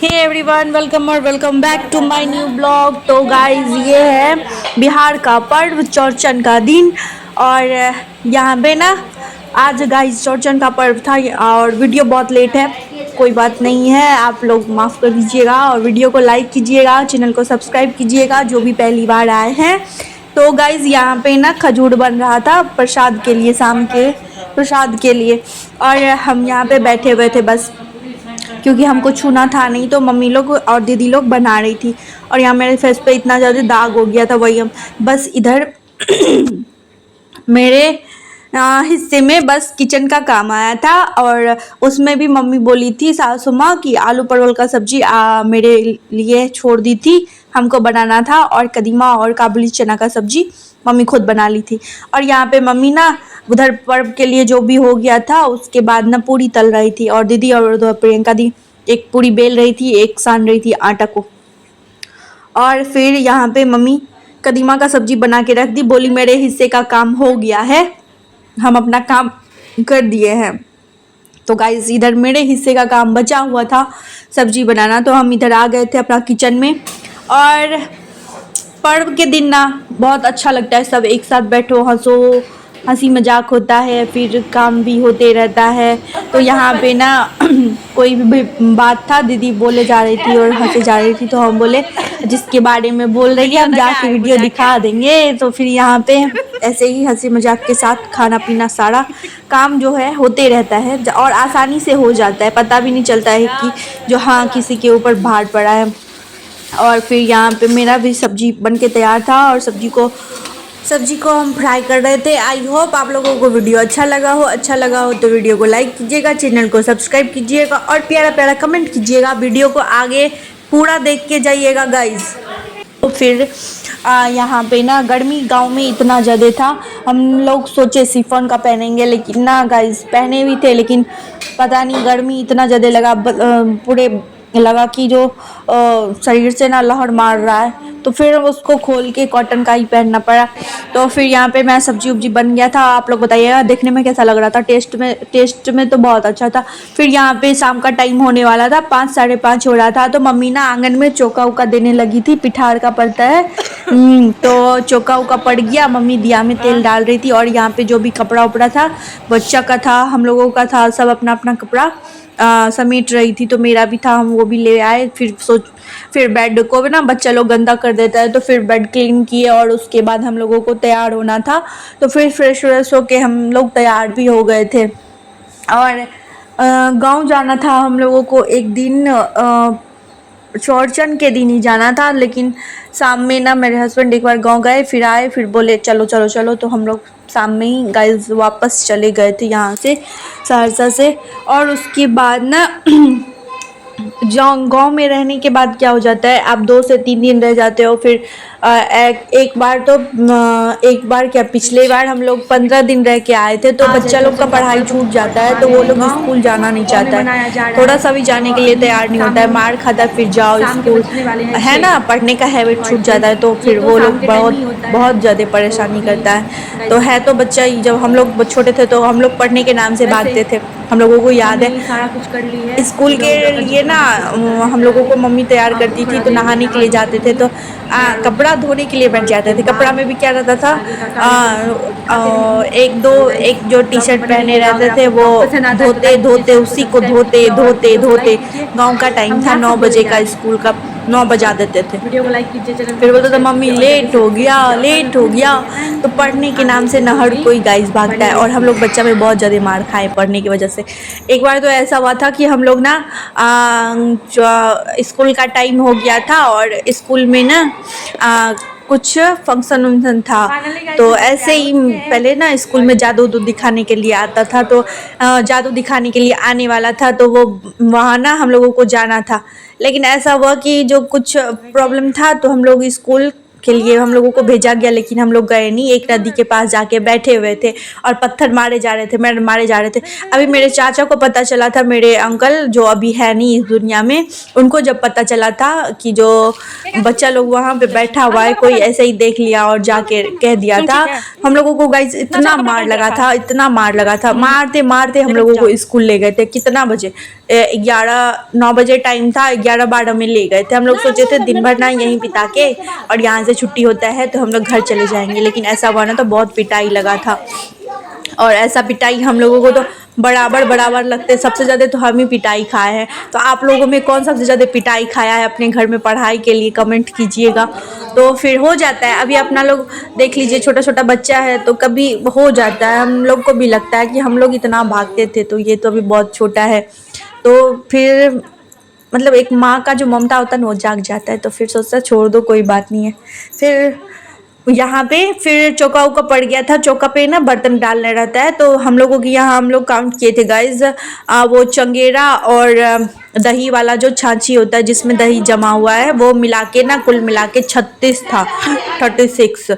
हे everyone, welcome और welcome back to my new blog. तो guys, ये है बिहार का पर्व चौरचन का दिन। और यहाँ पे ना आज गाइस चौरचन का पर्व था और वीडियो बहुत लेट है। कोई बात नहीं है, आप लोग माफ़ कर दीजिएगा और वीडियो को लाइक कीजिएगा, चैनल को सब्सक्राइब कीजिएगा जो भी पहली बार आए हैं। तो गाइस यहाँ पे ना खजूर बन रहा था प्रसाद के लिए, शाम के प्रसाद के लिए। और हम यहाँ पे बैठे हुए थे बस, क्योंकि हमको छूना था नहीं, तो मम्मी लोग और दीदी लोग बना रही थी। और यहाँ मेरे फेस पे इतना ज़्यादा दाग हो गया था, वही हम बस इधर मेरे हिस्से में बस किचन का काम आया था। और उसमें भी मम्मी बोली थी सासू माँ कि आलू परवल का सब्जी मेरे लिए छोड़ दी थी, हमको बनाना था। और कदीमा और काबुली चना का सब्जी मम्मी खुद बना ली थी। और यहाँ पे मम्मी ना उधर पर्व के लिए जो भी हो गया था उसके बाद ना पूरी तल रही थी, और दीदी और उधर प्रियंका दी एक पूरी बेल रही थी, एक सान रही थी आटा को। और फिर यहाँ पे मम्मी कदीमा का सब्जी बना के रख दी, बोली मेरे हिस्से का काम हो गया है, हम अपना काम कर दिए हैं। तो गाइस इधर मेरे हिस्से का काम बचा हुआ था सब्जी बनाना, तो हम इधर आ गए थे अपना किचन में। और पर्व के दिन ना बहुत अच्छा लगता है, सब एक साथ बैठो, हंसो, हंसी मजाक होता है, फिर काम भी होते रहता है। तो यहाँ पे ना कोई भी बात था, दीदी बोले जा रही थी और हंसे जा रही थी, तो हम बोले जिसके बारे में बोल रही है हम जाके वीडियो दिखा देंगे। तो फिर यहाँ पे ऐसे ही हंसी मजाक के साथ खाना पीना सारा काम जो है होते रहता है और आसानी से हो जाता है, पता भी नहीं चलता है कि जो हाँ किसी के ऊपर भार पड़ा है। और फिर यहाँ पे मेरा भी सब्जी बन के तैयार था और सब्जी को हम फ्राई कर रहे थे। आई होप आप लोगों को वीडियो अच्छा लगा हो तो वीडियो को लाइक कीजिएगा, चैनल को सब्सक्राइब कीजिएगा और प्यारा प्यारा कमेंट कीजिएगा। वीडियो को आगे पूरा देख के जाइएगा गाइस। तो फिर यहाँ पे ना गर्मी गांव में इतना ज़्यादा था, हम लोग सोचे शिफॉन का पहनेंगे, लेकिन ना गाइस पहने भी थे, लेकिन पता नहीं गर्मी इतना ज़्यादा लगा, पूरे लगा कि जो शरीर से ना लहर मार रहा है। तो फिर उसको खोल के कॉटन का ही पहनना पड़ा। तो फिर यहाँ पे मैं सब्जी उब्जी बन गया था, आप लोग बताइएगा देखने में कैसा लग रहा था। टेस्ट में तो बहुत अच्छा था। फिर यहाँ पे शाम का टाइम होने वाला था, 5 साढ़े 5 हो रहा था, तो मम्मी ना आंगन में चौका उका देने लगी थी, पिठार का पड़ता है। तो चौका उका पड़ गया, मम्मी दिया में तेल डाल रही थी। और यहाँ पे जो भी कपड़ा उपड़ा था, बच्चा का था, हम लोगों का था, सब अपना अपना कपड़ा समेट रही थी। तो मेरा भी था, हम वो भी ले आए। फिर बेड को ना बच्चा लोग गंदा कर देता है, तो फिर बेड क्लीन किए और उसके बाद हम लोगों को तैयार होना था। तो फिर फ्रेश व्रेश होके हम लोग तैयार भी हो गए थे। और गांव जाना था हम लोगों को एक दिन, चौरचन के दिन ही जाना था, लेकिन शाम में ना मेरे हस्बैंड एक बार गांव गए, फिर आए, फिर बोले चलो चलो चलो, तो हम लोग शाम में ही गाइस वापस चले गए थे यहाँ से, सहरसा से। और उसके बाद ना गांव में रहने के बाद क्या हो जाता है, आप 2 से 3 दिन रह जाते हो। फिर एक बार क्या पिछले बार हम लोग 15 दिन रह के आए थे, तो बच्चा लोग का पढ़ाई छूट जाता है, तो वो लोग स्कूल जाना नहीं चाहता है, थोड़ा सा भी जाने के लिए तैयार नहीं होता है, मार खाता फिर जाओ स्कूल, है ना, पढ़ने का हैबिट छूट जाता है। तो फिर वो लोग बहुत ज़्यादा परेशानी करता है। तो है तो बच्चा, जब हम लोग छोटे थे तो हम लोग पढ़ने के नाम से भागते थे, हम लोगों को याद है। सारा कुछ कर लिए स्कूल के लिए ना हम लोगों को मम्मी तैयार करती थी, तो नहाने के लिए जाते थे, तो कपड़ा धोने के लिए बैठ जाते थे। कपड़ा में भी क्या रहता था, एक जो टी शर्ट पहने रहते थे वो धोते धोते उसी को धोते धोते धोते गांव का टाइम था 9 बजे का, स्कूल का 9 बजा देते थे। वीडियो को लाइक कीजिए, फिर बोलते थे मम्मी लेट हो गया। तो पढ़ने के नाम से न हर कोई गाइस भागता है, और हम लोग बच्चा में बहुत ज़्यादा मार खाए पढ़ने की वजह से। एक बार तो ऐसा हुआ था कि हम लोग ना स्कूल का टाइम हो गया था और स्कूल में ना कुछ फंक्शन वंक्शन था, तो ऐसे ही पहले ना स्कूल में जादू दिखाने के लिए आता था, तो जादू दिखाने के लिए आने वाला था, तो वो वहाँ ना हम लोगों को जाना था। लेकिन ऐसा हुआ कि जो कुछ प्रॉब्लम था, तो हम लोग स्कूल के लिए हम लोगों को भेजा गया, लेकिन हम लोग गए नहीं। एक नदी के पास जाके बैठे हुए थे और पत्थर मारे जा रहे थे। अभी मेरे चाचा को पता चला था, मेरे अंकल जो अभी है नहीं इस दुनिया में, उनको जब पता चला था कि जो बच्चा लोग वहाँ पे बैठा हुआ है, कोई ऐसे ही देख लिया और जाके कह दिया था। हम लोगों को गाइस इतना मार लगा था, मारते मारते हम लोगों को स्कूल ले गए थे। कितना बजे? 9 बजे टाइम था, 11-12 में ले गए थे। हम लोग सोचे थे दिन भर ना यहीं बिता के और यहाँ से छुट्टी होता है तो हम लोग घर चले जाएंगे, लेकिन ऐसा हुआ ना तो बहुत पिटाई लगा था। और ऐसा पिटाई हम लोगों को तो बराबर लगते, सबसे ज़्यादा तो हम ही पिटाई खाए हैं। तो आप लोगों में कौन सबसे ज़्यादा पिटाई खाया है अपने घर में पढ़ाई के लिए, कमेंट कीजिएगा। तो फिर हो जाता है, अभी अपना लोग देख लीजिए, छोटा बच्चा है तो कभी हो जाता है, हम लोग को भी लगता है कि हम लोग इतना भागते थे तो ये तो अभी बहुत छोटा है। तो फिर मतलब एक माँ का जो ममता होता है ना वो जाग जाता है, तो फिर सोचता है छोड़ दो कोई बात नहीं है। फिर यहाँ पे फिर चौका उका पड़ गया था, चौका पे ना बर्तन डालना रहता है, तो हम लोगों की यहाँ हम लोग काउंट किए थे गाइज, वो चंगेरा और दही वाला जो छाछी होता है जिसमें दही जमा हुआ है वो मिला के ना कुल मिला के 36 था, 36।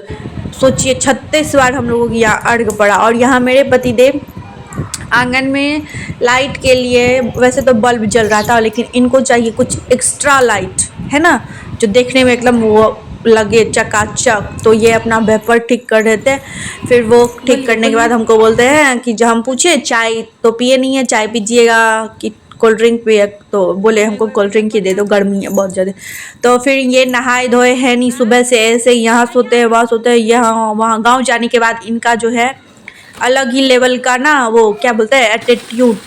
सोचिए 36 बार हम लोगों की यहाँ अर्घ पड़ा। और यहाँ मेरे पतिदेव आंगन में लाइट के लिए, वैसे तो बल्ब जल रहा था लेकिन इनको चाहिए कुछ एक्स्ट्रा लाइट, है ना, जो देखने में एकदम वो लगे चकाचक। तो ये अपना वेपर ठीक कर रहे थे। फिर वो ठीक करने के बाद हमको बोलते हैं कि जब हम पूछे चाय तो पिए नहीं है, चाय पीजिएगा कि कोल्ड ड्रिंक पिए, तो बोले हमको कोल्ड ड्रिंक ही दे दो, गर्मी है बहुत ज़्यादा। तो फिर ये नहाए धोए हैं नहीं, सुबह से ऐसे यहाँ सोते हैं वहाँ सोते हैं, यहाँ वहाँ। गाँव जाने के बाद इनका जो है अलग ही लेवल का ना, वो क्या बोलते हैं, एटीट्यूड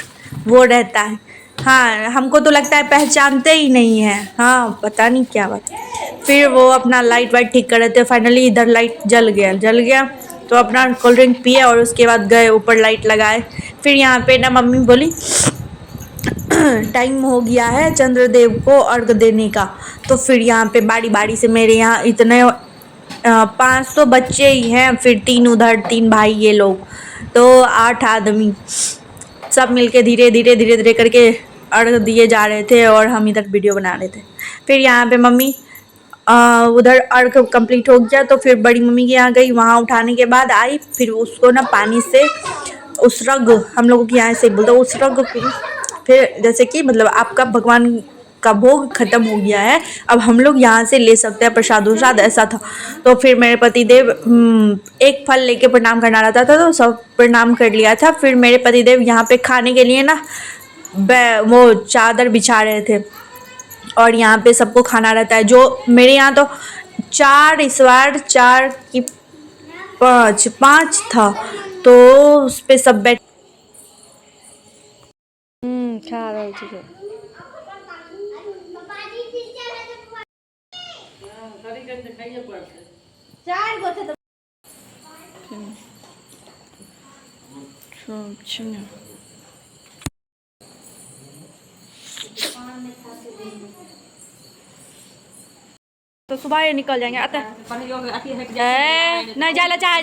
वो रहता है। हाँ, हमको तो लगता है पहचानते ही नहीं है, हाँ पता नहीं क्या बात। फिर वो अपना लाइट वाइट ठीक कर रहे थे, फाइनली इधर लाइट जल गया तो अपना कोल्ड ड्रिंक पिए और उसके बाद गए ऊपर लाइट लगाए। फिर यहाँ पे ना मम्मी बोली टाइम हो गया है चंद्रदेव को अर्घ देने का। तो फिर यहाँ पे बारी बारी से मेरे यहाँ इतने 500 बच्चे ही हैं, फिर 3 उधर 3 भाई ये लोग, तो 8 आदमी सब मिलके धीरे धीरे करके अर्घ दिए जा रहे थे और हम इधर वीडियो बना रहे थे। फिर यहाँ पे मम्मी उधर अर्घ कंप्लीट हो गया तो फिर बड़ी मम्मी के यहाँ गई, वहाँ उठाने के बाद आई, फिर उसको ना पानी से उसरग, हम लोगों के यहाँ से बोलते हैं उसरग। फिर जैसे कि मतलब आपका भगवान का भोग खत्म हो गया है, अब हम लोग यहाँ से ले सकते हैं प्रसाद उसाद, ऐसा था। तो फिर मेरे पतिदेव एक फल लेके प्रणाम करना रहता था तो सब प्रणाम कर लिया था। फिर मेरे पतिदेव यहाँ पे खाने के लिए ना वो चादर बिछा रहे थे और यहाँ पे सबको खाना रहता है। जो मेरे यहाँ तो 4 इस बार 4 की 5 था, तो उस पे सब बैठ खा रहे थे। तो सुबह ये निकल जाएंगे, नहीं जाला चाहे